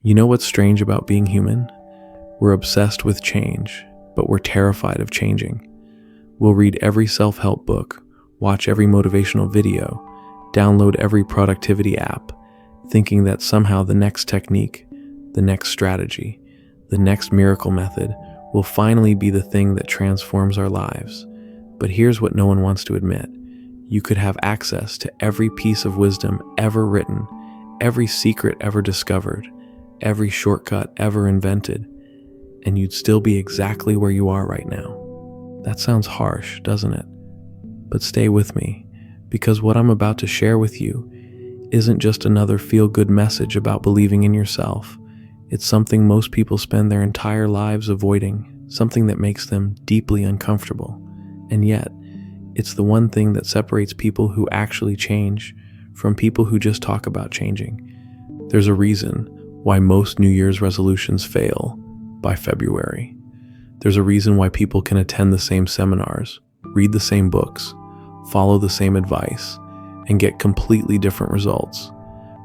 You know what's strange about being human? We're obsessed with change, but we're terrified of changing. We'll read every self-help book, watch every motivational video, download every productivity app, thinking that somehow the next technique, the next strategy, the next miracle method will finally be the thing that transforms our lives. But here's what no one wants to admit. You could have access to every piece of wisdom ever written, every secret ever discovered, every shortcut ever invented, and you'd still be exactly where you are right now. That sounds harsh, doesn't it? But stay with me, because what I'm about to share with you isn't just another feel-good message about believing in yourself. It's something most people spend their entire lives avoiding, something that makes them deeply uncomfortable. And yet, it's the one thing that separates people who actually change from people who just talk about changing. There's a reason why most New Year's resolutions fail by February. There's a reason why people can attend the same seminars, read the same books, follow the same advice, and get completely different results.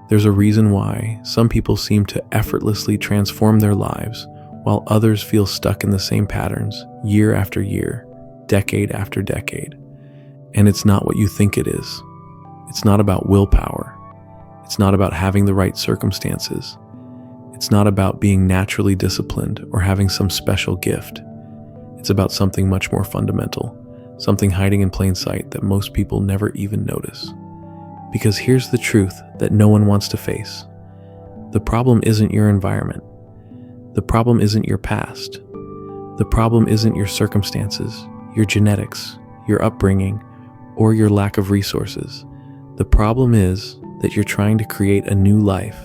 There's a reason why some people seem to effortlessly transform their lives, while others feel stuck in the same patterns year after year, decade after decade. And it's not what you think it is. It's not about willpower. It's not about having the right circumstances. It's not about being naturally disciplined or having some special gift. It's about something much more fundamental, something hiding in plain sight that most people never even notice. Because here's the truth that no one wants to face. The problem isn't your environment. The problem isn't your past. The problem isn't your circumstances, your genetics, your upbringing, or your lack of resources. The problem is that you're trying to create a new life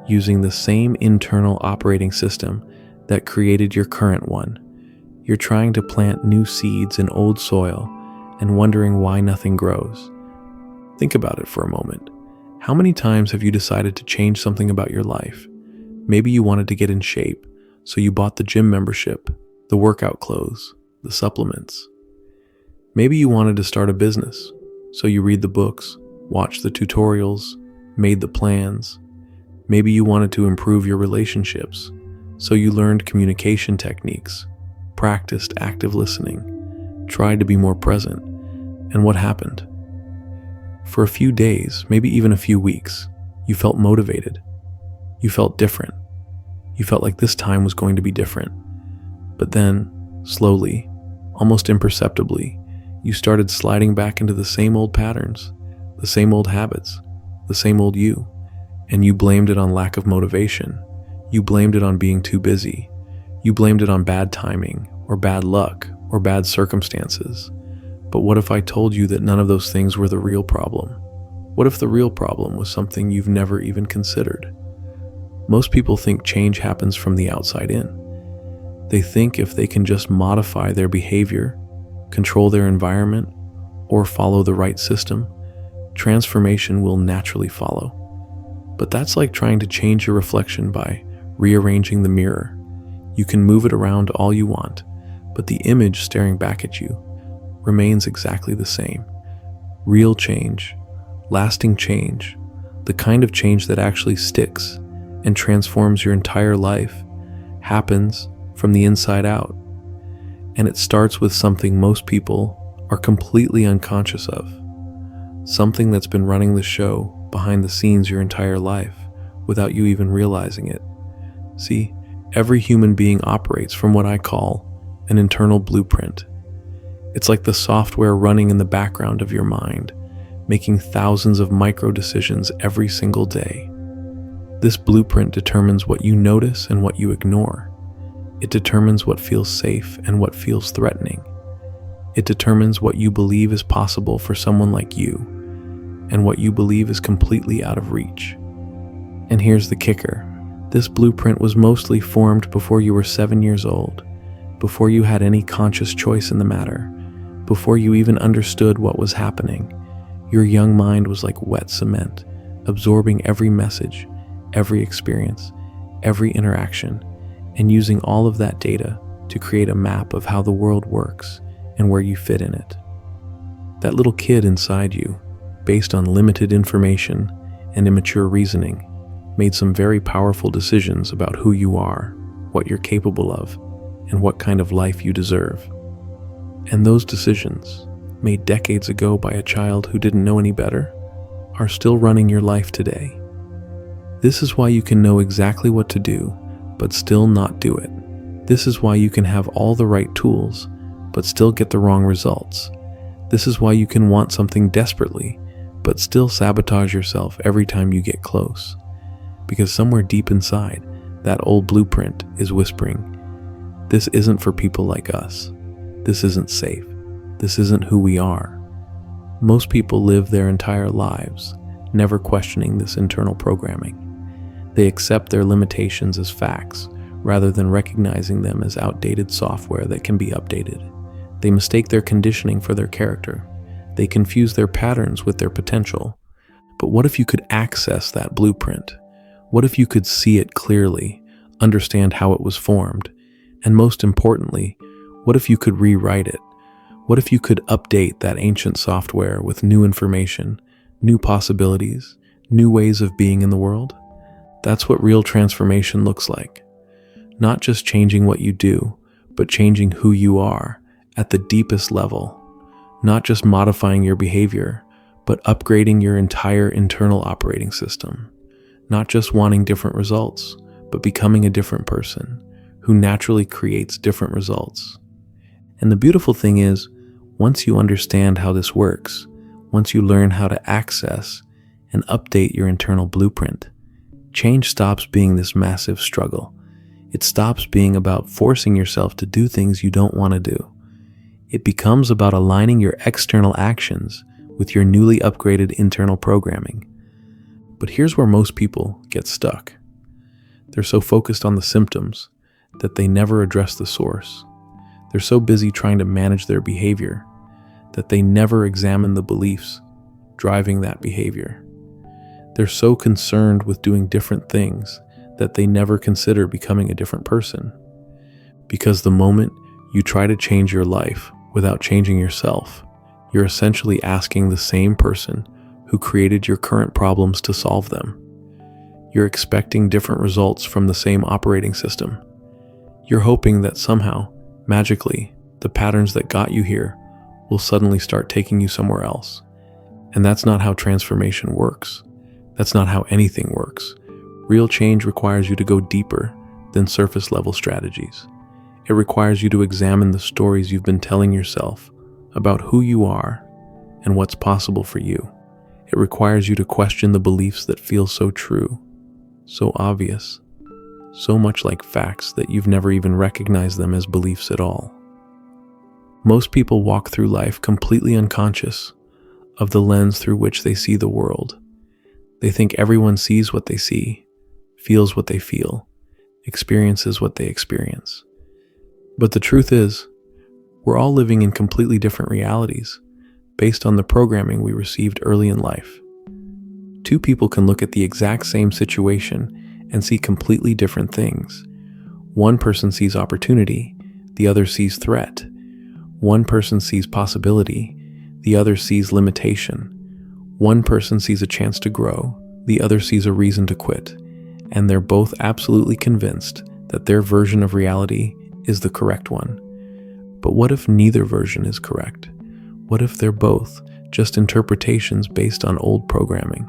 using the same internal operating system that created your current one. You're trying to plant new seeds in old soil and wondering why nothing grows. Think about it for a moment. How many times have you decided to change something about your life? Maybe you wanted to get in shape, so you bought the gym membership, the workout clothes, the supplements. Maybe you wanted to start a business, so you read the books, watched the tutorials, made the plans. Maybe you wanted to improve your relationships, so you learned communication techniques, practiced active listening, tried to be more present. And what happened? For a few days, maybe even a few weeks, you felt motivated. You felt different. You felt like this time was going to be different. But then, slowly, almost imperceptibly, you started sliding back into the same old patterns, the same old habits, the same old you. And you blamed it on lack of motivation. You blamed it on being too busy. You blamed it on bad timing, or bad luck, or bad circumstances. But what if I told you that none of those things were the real problem? What if the real problem was something you've never even considered? Most people think change happens from the outside in. They think if they can just modify their behavior, control their environment, or follow the right system, transformation will naturally follow. But that's like trying to change your reflection by rearranging the mirror. You can move it around all you want, but the image staring back at you remains exactly the same. Real change, lasting change, the kind of change that actually sticks and transforms your entire life, happens from the inside out. And it starts with something most people are completely unconscious of. Something that's been running the show behind the scenes your entire life without you even realizing it. See, every human being operates from what I call an internal blueprint. It's like the software running in the background of your mind, making thousands of micro decisions every single day. This blueprint determines what you notice and what you ignore. It determines what feels safe and what feels threatening. It determines what you believe is possible for someone like you, and what you believe is completely out of reach. And here's the kicker. This blueprint was mostly formed before you were 7 years old, before you had any conscious choice in the matter, before you even understood what was happening. Your young mind was like wet cement, absorbing every message, every experience, every interaction, and using all of that data to create a map of how the world works and where you fit in it. That little kid inside you, based on limited information and immature reasoning, made some very powerful decisions about who you are, what you're capable of, and what kind of life you deserve. And those decisions, made decades ago by a child who didn't know any better, are still running your life today. This is why you can know exactly what to do, but still not do it. This is why you can have all the right tools, but still get the wrong results. This is why you can want something desperately, but still sabotage yourself every time you get close. Because somewhere deep inside, that old blueprint is whispering, this isn't for people like us. This isn't safe. This isn't who we are. Most people live their entire lives never questioning this internal programming. They accept their limitations as facts rather than recognizing them as outdated software that can be updated. They mistake their conditioning for their character. They confuse their patterns with their potential. But what if you could access that blueprint? What if you could see it clearly, understand how it was formed, and most importantly, what if you could rewrite it? What if you could update that ancient software with new information, new possibilities, new ways of being in the world? That's what real transformation looks like. Not just changing what you do, but changing who you are at the deepest level. Not just modifying your behavior, but upgrading your entire internal operating system. Not just wanting different results, but becoming a different person who naturally creates different results. And the beautiful thing is, once you understand how this works, once you learn how to access and update your internal blueprint, change stops being this massive struggle. It stops being about forcing yourself to do things you don't want to do. It becomes about aligning your external actions with your newly upgraded internal programming. But here's where most people get stuck. They're so focused on the symptoms that they never address the source. They're so busy trying to manage their behavior that they never examine the beliefs driving that behavior. They're so concerned with doing different things that they never consider becoming a different person. Because the moment you try to change your life without changing yourself, you're essentially asking the same person who created your current problems to solve them. You're expecting different results from the same operating system. You're hoping that somehow, magically, the patterns that got you here will suddenly start taking you somewhere else. And that's not how transformation works. That's not how anything works. Real change requires you to go deeper than surface level strategies. It requires you to examine the stories you've been telling yourself about who you are and what's possible for you. It requires you to question the beliefs that feel so true, so obvious, so much like facts that you've never even recognized them as beliefs at all. Most people walk through life completely unconscious of the lens through which they see the world. They think everyone sees what they see, feels what they feel, experiences what they experience. But the truth is, we're all living in completely different realities based on the programming we received early in life. Two people can look at the exact same situation and see completely different things. One person sees opportunity, the other sees threat. One person sees possibility, the other sees limitation. One person sees a chance to grow, the other sees a reason to quit, and they're both absolutely convinced that their version of reality is the correct one. But what if neither version is correct? What if they're both just interpretations based on old programming?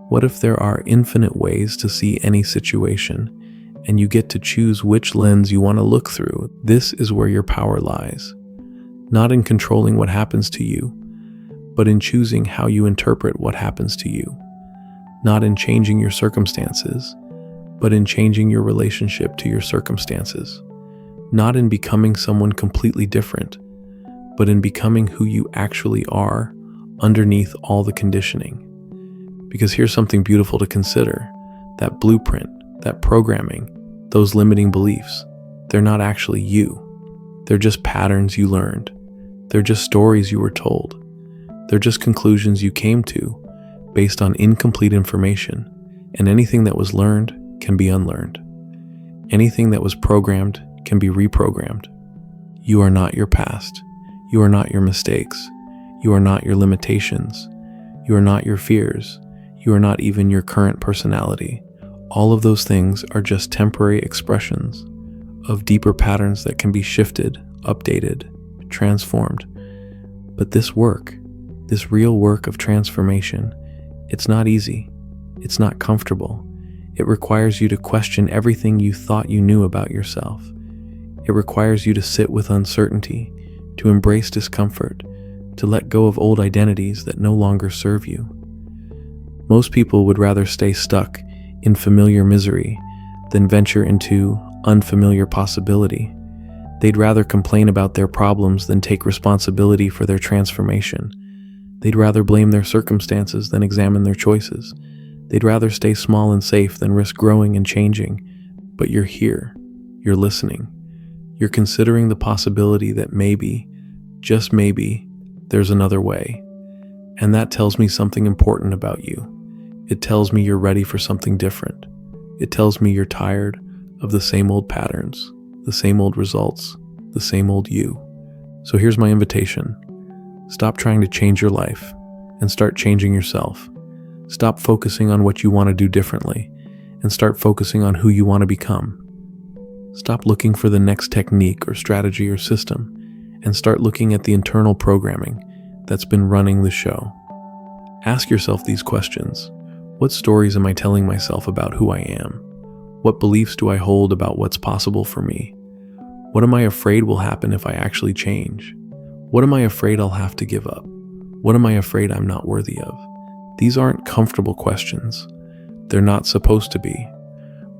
What if there are infinite ways to see any situation, and you get to choose which lens you want to look through? This is where your power lies. Not in controlling what happens to you, but in choosing how you interpret what happens to you. Not in changing your circumstances, but in changing your relationship to your circumstances. Not in becoming someone completely different, but in becoming who you actually are underneath all the conditioning. Because here's something beautiful to consider. That blueprint, that programming, those limiting beliefs, they're not actually you. They're just patterns you learned. They're just stories you were told. They're just conclusions you came to based on incomplete information, and anything that was learned can be unlearned. Anything that was programmed can be reprogrammed. You are not your past. You are not your mistakes. You are not your limitations. You are not your fears. You are not even your current personality. All of those things are just temporary expressions of deeper patterns that can be shifted, updated, transformed. But this work, this real work of transformation, it's not easy. It's not comfortable. It requires you to question everything you thought you knew about yourself. It requires you to sit with uncertainty, to embrace discomfort, to let go of old identities that no longer serve you. Most people would rather stay stuck in familiar misery than venture into unfamiliar possibility. They'd rather complain about their problems than take responsibility for their transformation. They'd rather blame their circumstances than examine their choices. They'd rather stay small and safe than risk growing and changing. But you're here. You're listening. You're considering the possibility that maybe, just maybe, there's another way. And that tells me something important about you. It tells me you're ready for something different. It tells me you're tired of the same old patterns, the same old results, the same old you. So here's my invitation. Stop trying to change your life and start changing yourself. Stop focusing on what you want to do differently and start focusing on who you want to become. Stop looking for the next technique or strategy or system and start looking at the internal programming that's been running the show. Ask yourself these questions. What stories am I telling myself about who I am? What beliefs do I hold about what's possible for me? What am I afraid will happen if I actually change? What am I afraid I'll have to give up? What am I afraid I'm not worthy of? These aren't comfortable questions. They're not supposed to be.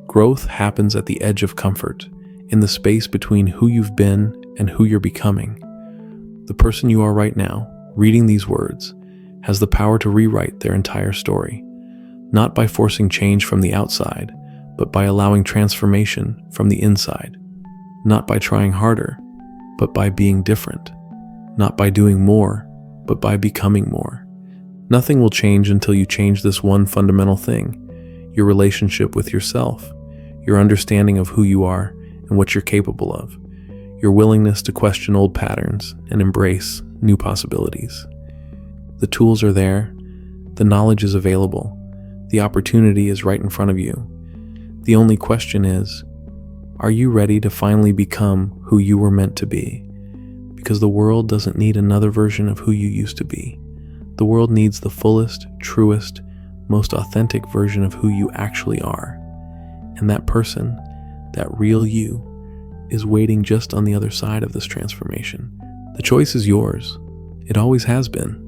Growth happens at the edge of comfort, in the space between who you've been and who you're becoming. The person you are right now, reading these words, has the power to rewrite their entire story, not by forcing change from the outside, but by allowing transformation from the inside. Not by trying harder, but by being different. Not by doing more, but by becoming more. Nothing will change until you change this one fundamental thing: your relationship with yourself, your understanding of who you are and what you're capable of, your willingness to question old patterns and embrace new possibilities. The tools are there, the knowledge is available, the opportunity is right in front of you. The only question is, are you ready to finally become who you were meant to be? Because the world doesn't need another version of who you used to be. The world needs the fullest, truest, most authentic version of who you actually are. And that person, that real you, is waiting just on the other side of this transformation. The choice is yours. It always has been.